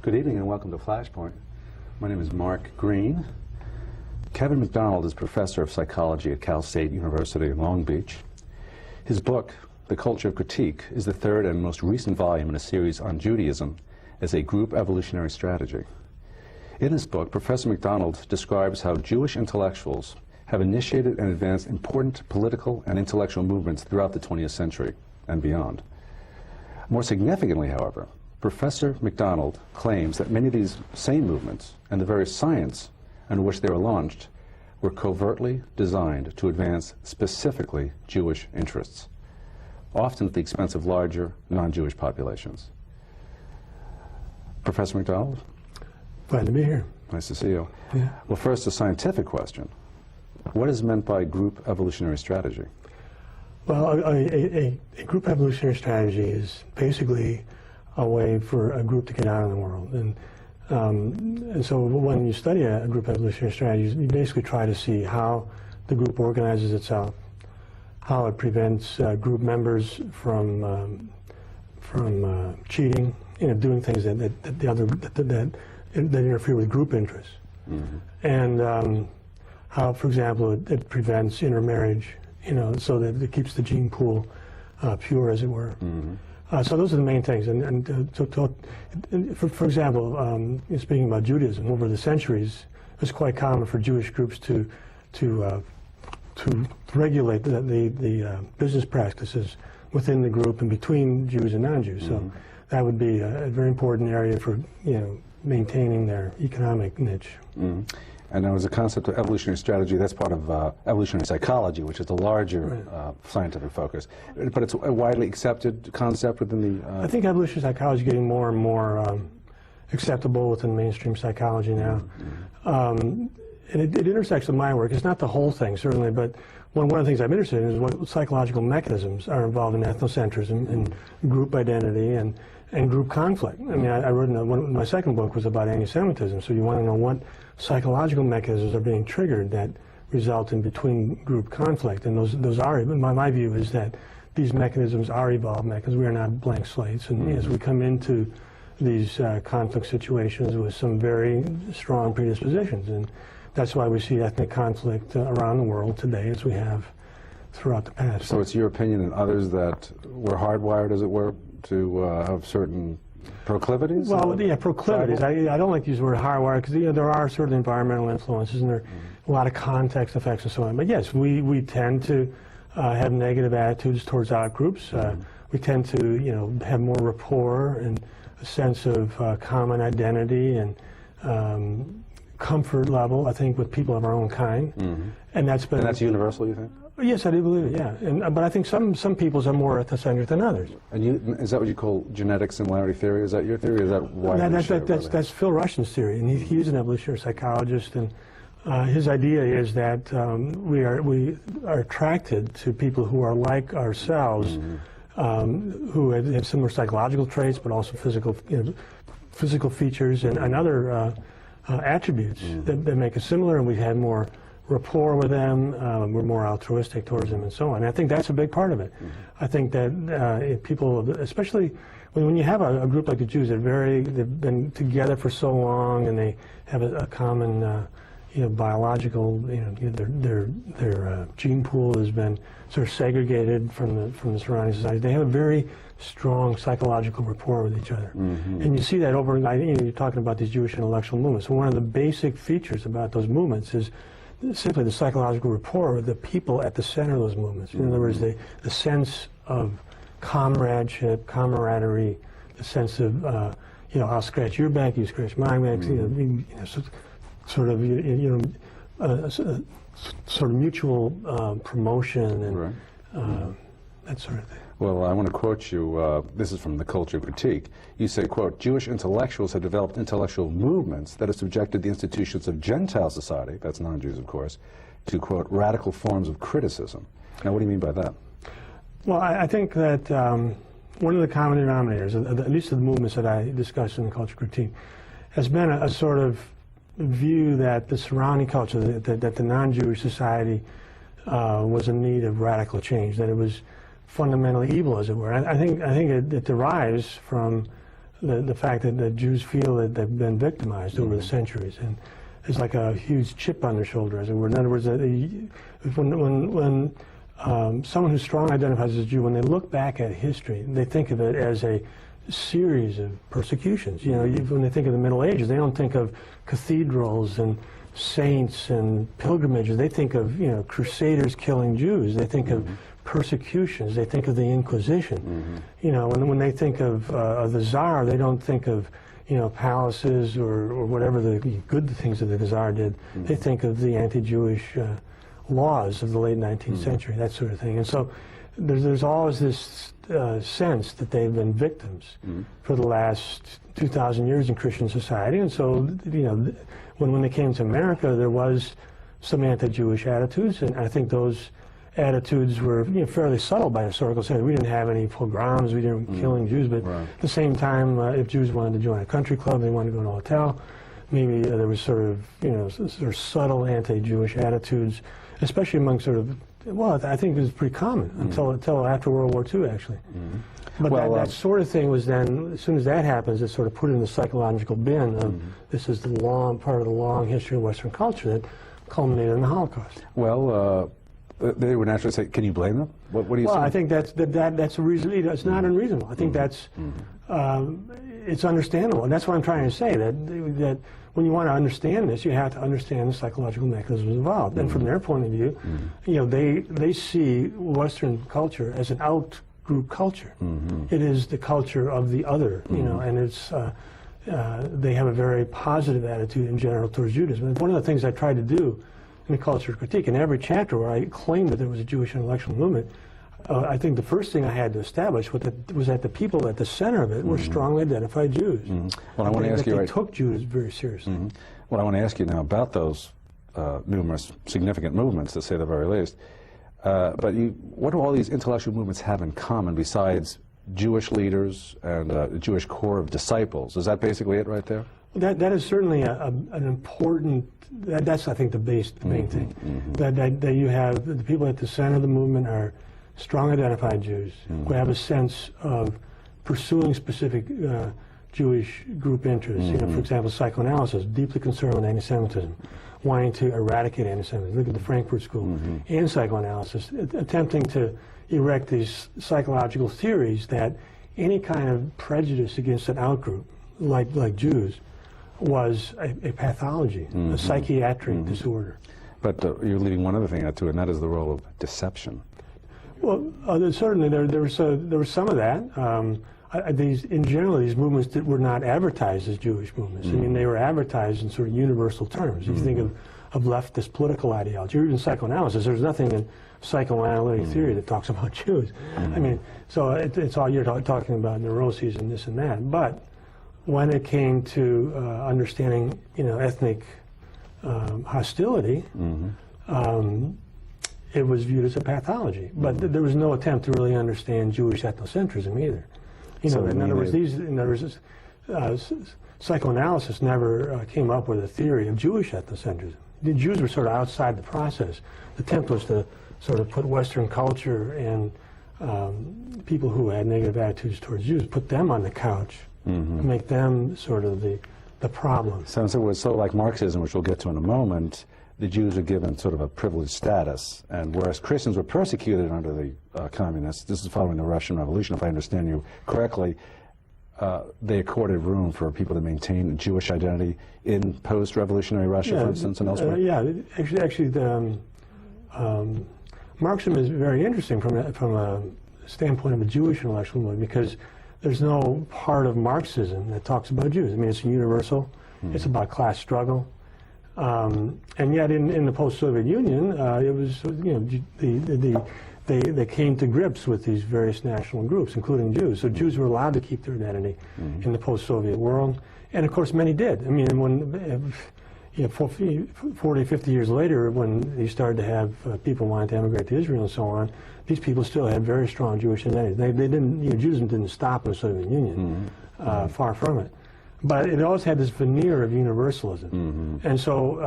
Good evening and welcome to Flashpoint. My name is Mark Green. Kevin MacDonald is professor of psychology at Cal State University in Long Beach. His book, The Culture of Critique, is the third and most recent volume in a series on Judaism as a group evolutionary strategy. In his book, Professor MacDonald describes how Jewish intellectuals have initiated and advanced important political and intellectual movements throughout the 20th century and beyond. More significantly, however, Professor MacDonald claims that many of these same movements and the very science under which they were launched were covertly designed to advance specifically Jewish interests, often at the expense of larger non-Jewish populations. Professor MacDonald? Glad to be here. Nice to see you. Yeah. Well, first, a scientific question. What is meant by group evolutionary strategy? Well, a group evolutionary strategy is basically a way for a group to get out in the world. And so when you study a group evolutionary strategy, you basically try to see how the group organizes itself, how it prevents group members from cheating, doing things that interfere with group interests. Mm-hmm. And how, for example, it prevents intermarriage, so that it keeps the gene pool pure, as it were. Mm-hmm. So those are the main things. For example, speaking about Judaism, over the centuries, it was quite common for Jewish groups to regulate the business practices within the group and between Jews and non-Jews. Mm-hmm. So that would be a very important area for maintaining their economic niche. Mm-hmm. And there was a concept of evolutionary strategy. That's part of evolutionary psychology, which is the larger scientific focus. But it's a widely accepted concept within the... I think evolutionary psychology is getting more and more acceptable within mainstream psychology now. Mm-hmm. And it intersects with my work. It's not the whole thing, certainly, but one of the things I'm interested in is what psychological mechanisms are involved in ethnocentrism and group identity and group conflict. I mean, I wrote my second book was about anti-Semitism, so you want to know what psychological mechanisms are being triggered that result in between group conflict. And those are, my view is that these mechanisms are evolved mechanisms. We are not blank slates. And as we come into these conflict situations with some very strong predispositions. And that's why we see ethnic conflict around the world today, as we have throughout the past. So it's your opinion and others that we're hardwired, as it were, to have certain proclivities? Well, yeah, proclivities. I don't like to use the word hardwired because there are certain environmental influences and there are a lot of context effects and so on. But yes, we tend to have negative attitudes towards out-groups. We tend to have more rapport and a sense of common identity and comfort level, I think, with people of our own kind. Mm-hmm. And that's universal, you think? Yes, I do believe it, yeah. But I think some peoples are more ethnocentric than others. And is that what you call genetic similarity theory? Is that your theory? Is that why? That's Phil Rushton's theory, and he's an evolutionary psychologist. And his idea is that we are attracted to people who are like ourselves, who have similar psychological traits, but also physical features and other attributes that make us similar, and we have more rapport with them, we're more altruistic towards them, and so on. And I think that's a big part of it. Mm-hmm. I think that if people, especially when you have a group like the Jews, they've been together for so long, and they have a common, biological, their gene pool has been sort of segregated from the surrounding society. They have a very strong psychological rapport with each other. Mm-hmm. And you see that over, you're talking about these Jewish intellectual movements. So one of the basic features about those movements is simply the psychological rapport with the people at the center of those movements. In other words, the sense of comradeship, camaraderie, the sense of, I'll scratch your back, you scratch my back, sort of mutual promotion and that sort of thing. Well, I want to quote you, this is from The Culture of Critique. You say, quote, Jewish intellectuals have developed intellectual movements that have subjected the institutions of Gentile society, that's non-Jews of course, to, quote, radical forms of criticism. Now, what do you mean by that? Well, I think that one of the common denominators, at least of the movements that I discussed in The Culture of Critique, has been a sort of view that the surrounding culture, that the non-Jewish society was in need of radical change, that it was fundamentally evil, as it were. I think it derives from the fact that Jews feel that they've been victimized over the centuries, and it's like a huge chip on their shoulder, as it were. In other words, when someone who strongly identifies as a Jew, when they look back at history, they think of it as a series of persecutions. You know, when they think of the Middle Ages, they don't think of cathedrals and saints and pilgrimages. They think of, you know, crusaders killing Jews. They think of persecutions. They think of the Inquisition. You know, when they think of the Tsar, they don't think of, you know, palaces or whatever the good things that the Tsar did. They think of the anti-Jewish laws of the late 19th century, that sort of thing. And so there's always this sense that they've been victims for the last 2,000 years in Christian society. And so, you know, when they came to America, there was some anti-Jewish attitudes, and I think those attitudes were, you know, fairly subtle by historical standards. We didn't have any pogroms, we didn't killing Jews, but at the same time, if Jews wanted to join a country club, they wanted to go to a hotel, maybe there was sort of, you know, sort of subtle anti-Jewish attitudes, especially among sort of, well, I think it was pretty common until after World War II, actually. But well, that sort of thing was then, as soon as that happens, it's sort of put in the psychological bin of this is the long, part of the long history of Western culture that culminated in the Holocaust. Well, they would naturally say, can you blame them? What do you say? Well, I think that's a reason. It's not unreasonable. I think that's it's understandable, and that's what I'm trying to say. That when you want to understand this, you have to understand the psychological mechanisms involved. And from their point of view, you know, they see Western culture as an out-group culture. It is the culture of the other, you know, and it's they have a very positive attitude in general towards Judaism. And one of the things I tried to do in the culture critique, in every chapter where I claimed that there was a Jewish intellectual movement, I think the first thing I had to establish was that the people at the center of it were strongly identified Jews. Well, I want to ask you, they took Jews very seriously. Well, I want to ask you now about those numerous significant movements, to say the very least. But what do all these intellectual movements have in common besides Jewish leaders and a Jewish core of disciples? Is that basically it right there? That is certainly an important. That's, I think, the main thing. That you have the people at the center of the movement are strong identified Jews who have a sense of pursuing specific Jewish group interests. You know, for example, psychoanalysis, deeply concerned with anti-Semitism, wanting to eradicate anti-Semitism. Look at the Frankfurt School. And psychoanalysis, attempting to erect these psychological theories that any kind of prejudice against an outgroup, like Jews, was a pathology, a psychiatric disorder. But you're leaving one other thing out too, and that is the role of deception. Well, certainly there was some of that. In general, these movements that were not advertised as Jewish movements. I mean, they were advertised in sort of universal terms. If you think of leftist political ideology, or even psychoanalysis, there's nothing in psychoanalytic theory that talks about Jews. I mean, so it's all you're talking about neuroses and this and that. But when it came to understanding, you know, ethnic hostility, it was viewed as a pathology. But there was no attempt to really understand Jewish ethnocentrism either. You know, in other words, psychoanalysis never came up with a theory of Jewish ethnocentrism. The Jews were sort of outside the process. The attempt was to sort of put Western culture and people who had negative attitudes towards Jews, put them on the couch, make them sort of the problem. So it was sort of like Marxism, which we'll get to in a moment. The Jews were given sort of a privileged status, and whereas Christians were persecuted under the communists, this is following the Russian Revolution, if I understand you correctly, they accorded room for people to maintain a Jewish identity in post-revolutionary Russia, for instance, and elsewhere? Actually, Marxism is very interesting from a standpoint of a Jewish intellectual movement, because there's no part of Marxism that talks about Jews. I mean, it's universal. It's about class struggle. And yet, in the post-Soviet Union, it was, you know, they came to grips with these various national groups, including Jews. So Jews were allowed to keep their identity in the post-Soviet world, and of course, many did. I mean, when 40, 50 years later, when you started to have people wanting to emigrate to Israel and so on, these people still had very strong Jewish identity. They didn't, you know, Judaism didn't stop in the Soviet Union, far from it. But it always had this veneer of universalism. And so